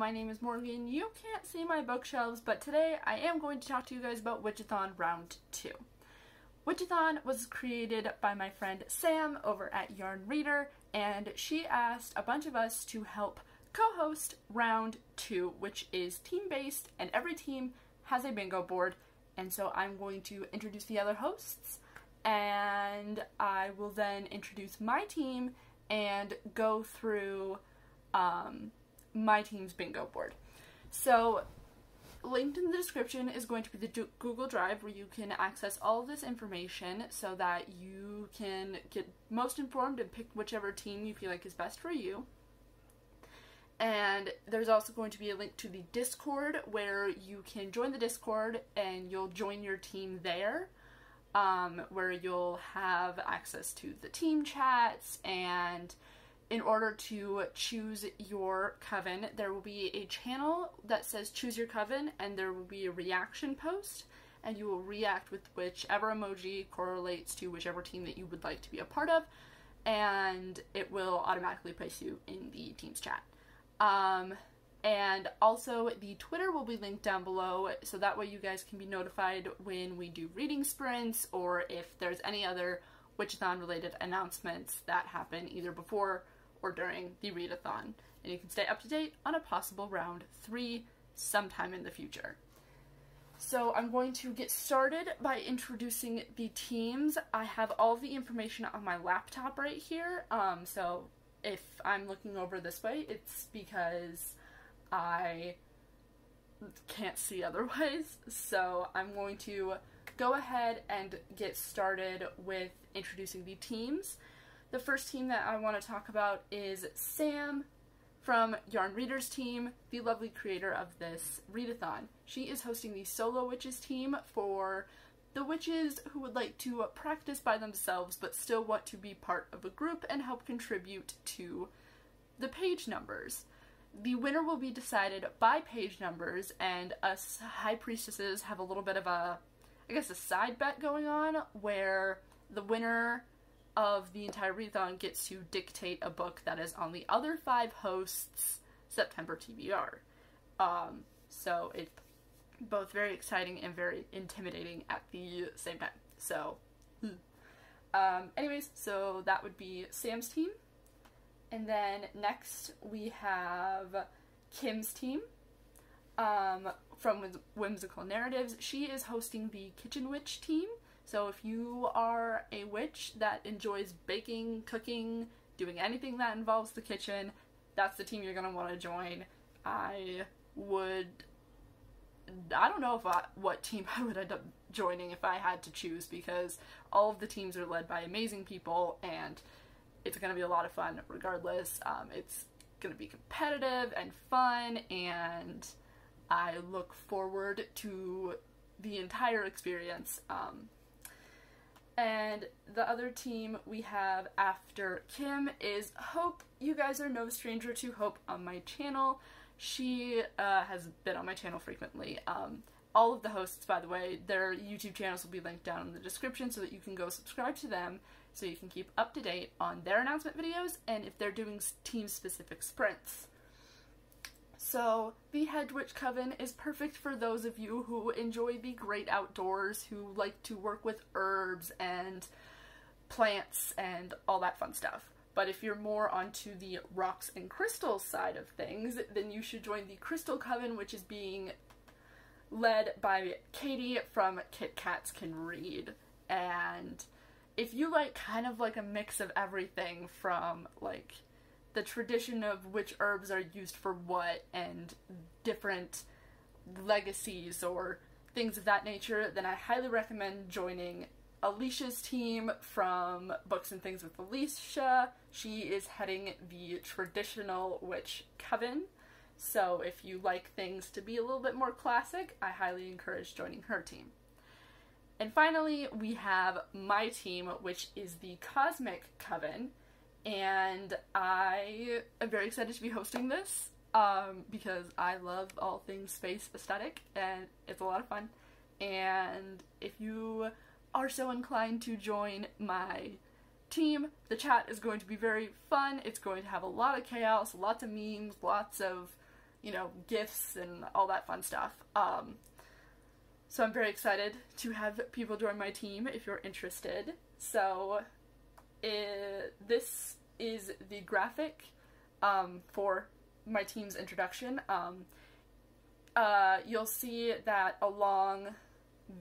my name is Morgan. You can't see my bookshelves, but today I am going to talk to you guys about Witch-A-Thon Round 2. Witch-A-Thon was created by my friend Sam over at Yarn Reader, and she asked a bunch of us to help co-host Round 2, which is team-based, and every team has a bingo board, and so I'm going to introduce the other hosts, and I will then introduce my team and go through my team's bingo board. So linked in the description is going to be the Google Drive where you can access all of this information so that you can get most informed and pick whichever team you feel like is best for you. And there's also going to be a link to the Discord where you can join the Discord and you'll join your team there, where you'll have access to the team chats. And in order to choose your coven, there will be a channel that says choose your coven, and there will be a reaction post, and you will react with whichever emoji correlates to whichever team that you would like to be a part of, and it will automatically place you in the team's chat. And also the Twitter will be linked down below, so that way you guys can be notified when we do reading sprints or if there's any other Witch-A-Thon related announcements that happen either before or during the readathon, and you can stay up to date on a possible round 3 sometime in the future. So I'm going to get started by introducing the teams. I have all the information on my laptop right here, so if I'm looking over this way, it's because I can't see otherwise. So I'm going to go ahead and get started with introducing the teams. The first team that I want to talk about is Sam from Yarn Reader's team, the lovely creator of this readathon. She is hosting the Solo Witches team for the witches who would like to practice by themselves but still want to be part of a group and help contribute to the page numbers. The winner will be decided by page numbers, and us high priestesses have a little bit of a, I guess, a side bet going on where the winner of the entire readathon gets to dictate a book that is on the other 5 hosts' September TBR. So it's both very exciting and very intimidating at the same time. So, anyways, so that would be Sam's team. And then next we have Kim's team from Whimsical Narratives. She is hosting the Kitchen Witch team. So if you are a witch that enjoys baking, cooking, doing anything that involves the kitchen, that's the team you're going to want to join. I don't know what team I would end up joining if I had to choose, because all of the teams are led by amazing people and it's going to be a lot of fun regardless. It's going to be competitive and fun, and I look forward to the entire experience. And the other team we have after Kim is Hope. You guys are no stranger to Hope on my channel. She has been on my channel frequently. All of the hosts, by the way, their YouTube channels will be linked down in the description so that you can go subscribe to them so you can keep up to date on their announcement videos and if they're doing team-specific sprints. So, the Hedge Witch Coven is perfect for those of you who enjoy the great outdoors, who like to work with herbs and plants and all that fun stuff. But if you're more onto the rocks and crystals side of things, then you should join the Crystal Coven, which is being led by Katie from Kit Kats Can Read. And if you like kind of like a mix of everything from like the tradition of which herbs are used for what and different legacies or things of that nature, then I highly recommend joining Alicia's team from Books and Things with Alicia. She is heading the traditional witch coven, so if you like things to be a little bit more classic, I highly encourage joining her team. And finally, we have my team, which is the Cosmic Coven, and I am very excited to be hosting this because I love all things space aesthetic and it's a lot of fun. And if you are so inclined to join my team, the chat is going to be very fun. It's going to have a lot of chaos, lots of memes, lots of you know, gifts and all that fun stuff. So I'm very excited to have people join my team if you're interested. So this is the graphic for my team's introduction. You'll see that along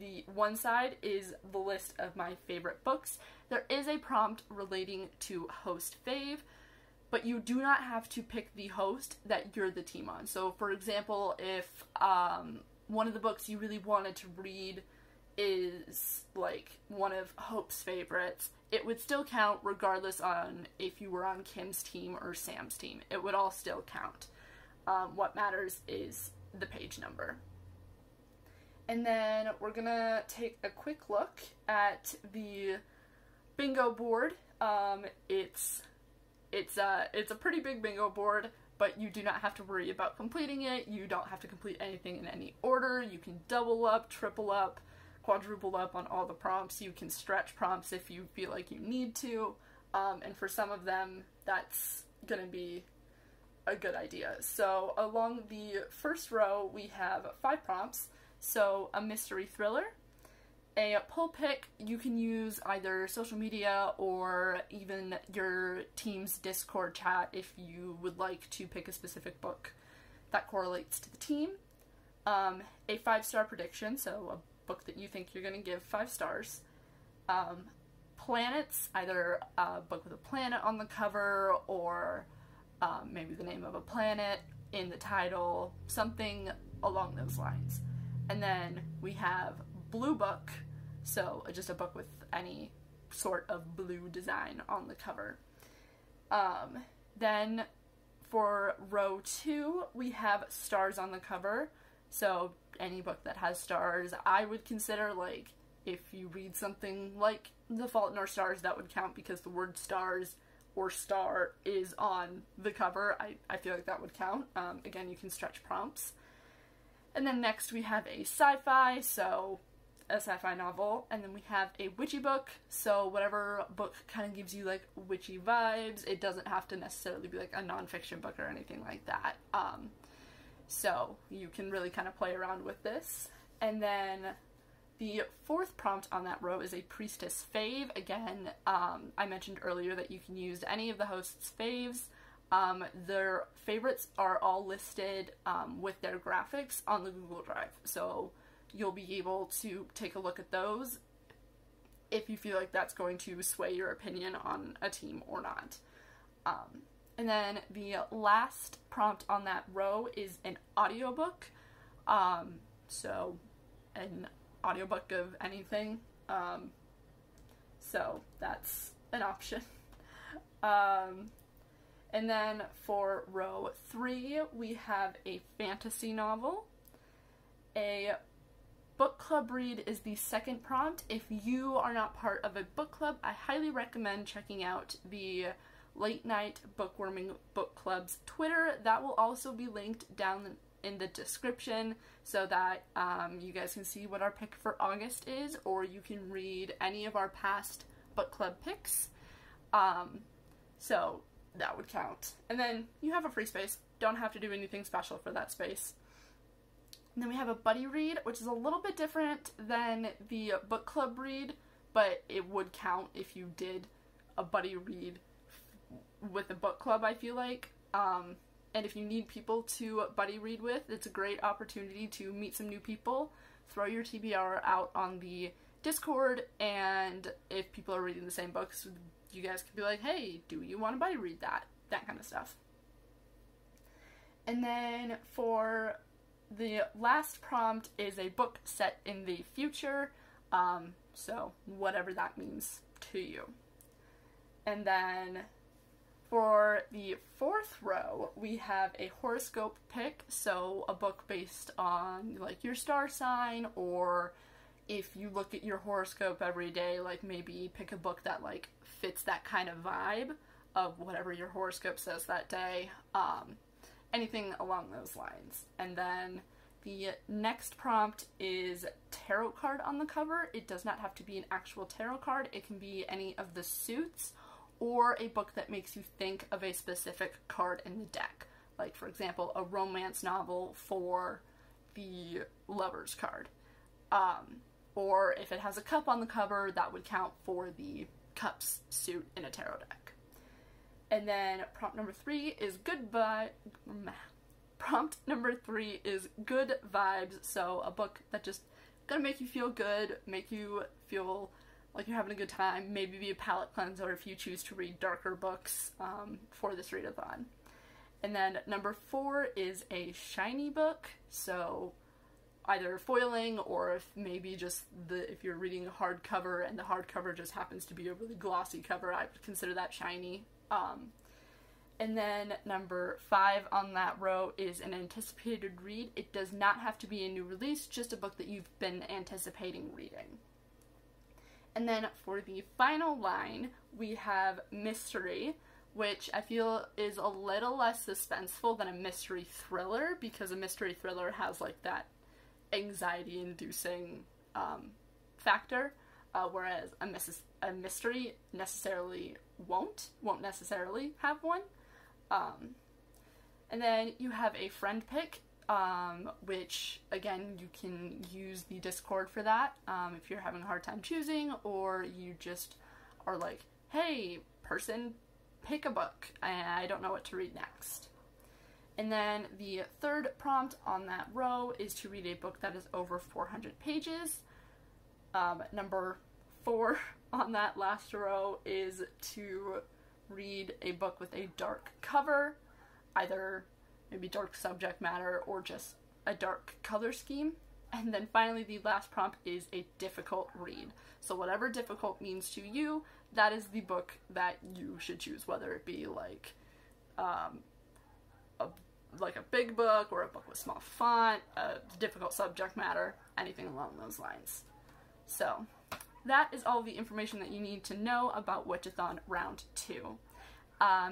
the one side is the list of my favorite books. There is a prompt relating to host fave, but you do not have to pick the host that you're the team on. So for example, if one of the books you really wanted to read is like one of Hope's favorites, it would still count regardless on if you were on Kim's team or Sam's team. It would all still count. What matters is the page number. And then we're gonna take a quick look at the bingo board. It's a pretty big bingo board, but you do not have to worry about completing it. You don't have to complete anything in any order. You can double up, triple up, quadruple up on all the prompts. You can stretch prompts if you feel like you need to, and for some of them that's gonna be a good idea. So along the first row we have 5 prompts. So a mystery thriller, a poll pick. You can use either social media or even your team's Discord chat if you would like to pick a specific book that correlates to the team. A 5-star prediction, so a book that you think you're going to give 5 stars. Planets, either a book with a planet on the cover or maybe the name of a planet in the title, something along those lines. And then we have blue book, so just a book with any sort of blue design on the cover. Then for row 2, we have stars on the cover, so any book that has stars. I would consider, like, if you read something like The Fault in Our Stars, that would count because the word stars or star is on the cover. I feel like that would count. Again, you can stretch prompts. And then next we have a sci-fi, so a sci-fi novel, and then we have a witchy book, so whatever book kind of gives you like witchy vibes. It doesn't have to necessarily be like a nonfiction book or anything like that. So you can really kind of play around with this. And then the 4th prompt on that row is a priestess fave. Again, I mentioned earlier that you can use any of the host's faves. Their favorites are all listed with their graphics on the Google Drive, so you'll be able to take a look at those if you feel like that's going to sway your opinion on a team or not. And then the last prompt on that row is an audiobook, so an audiobook of anything, so that's an option. And then for row 3, we have a fantasy novel. A book club read is the 2nd prompt. If you are not part of a book club, I highly recommend checking out the Late Night Bookworming Book Club's Twitter. That will also be linked down in the description so that you guys can see what our pick for August is, or you can read any of our past book club picks. So that would count. And then you have a free space. Don't have to do anything special for that space. And then we have a buddy read, which is a little bit different than the book club read, but it would count if you did a buddy read with a book club, I feel like. And if you need people to buddy read with, it's a great opportunity to meet some new people. Throw your TBR out on the Discord, and if people are reading the same books, you guys could be like, hey, do you want to buddy read that? That kind of stuff. And then for the last prompt is a book set in the future, so whatever that means to you. And then for the 4th row, we have a horoscope pick, so a book based on like your star sign, or if you look at your horoscope every day, like maybe pick a book that like fits that kind of vibe of whatever your horoscope says that day, anything along those lines. And then the next prompt is tarot card on the cover. It does not have to be an actual tarot card. It can be any of the suits or a book that makes you think of a specific card in the deck. like for example, a romance novel for the Lovers card. Or if it has a cup on the cover, that would count for the cups suit in a tarot deck. And then prompt number 3 is Prompt number 3 is good vibes, so a book that just gonna make you feel good, make you feel like you're having a good time, maybe be a palate cleanser if you choose to read darker books for this readathon. And then number 4 is a shiny book, so either foiling or if maybe just if you're reading a hardcover and the hardcover just happens to be a really glossy cover, I would consider that shiny. And then number 5 on that row is an anticipated read. It does not have to be a new release, just a book that you've been anticipating reading. And then for the final line, we have mystery, which I feel is a little less suspenseful than a mystery thriller, because a mystery thriller has like that anxiety-inducing factor, whereas a mystery necessarily won't necessarily have one. And then you have a friend pick, which again you can use the Discord for that if you're having a hard time choosing, or you just are like, hey person, pick a book, I don't know what to read next. And then the third prompt on that row is to read a book that is over 400 pages. Number 4 on that last row is to read a book with a dark cover, either maybe dark subject matter or just a dark color scheme. And then finally the last prompt is a difficult read. So whatever difficult means to you, that is the book that you should choose, whether it be like a big book or a book with small font, a difficult subject matter, anything along those lines. So that is all the information that you need to know about Witch-A-Thon Round 2.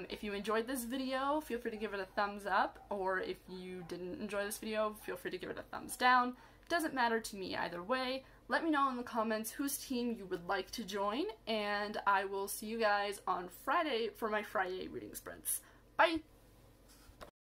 If you enjoyed this video, feel free to give it a thumbs up, or if you didn't enjoy this video, feel free to give it a thumbs down. Doesn't matter to me either way. Let me know in the comments whose team you would like to join, and I will see you guys on Friday for my Friday reading sprints. Bye!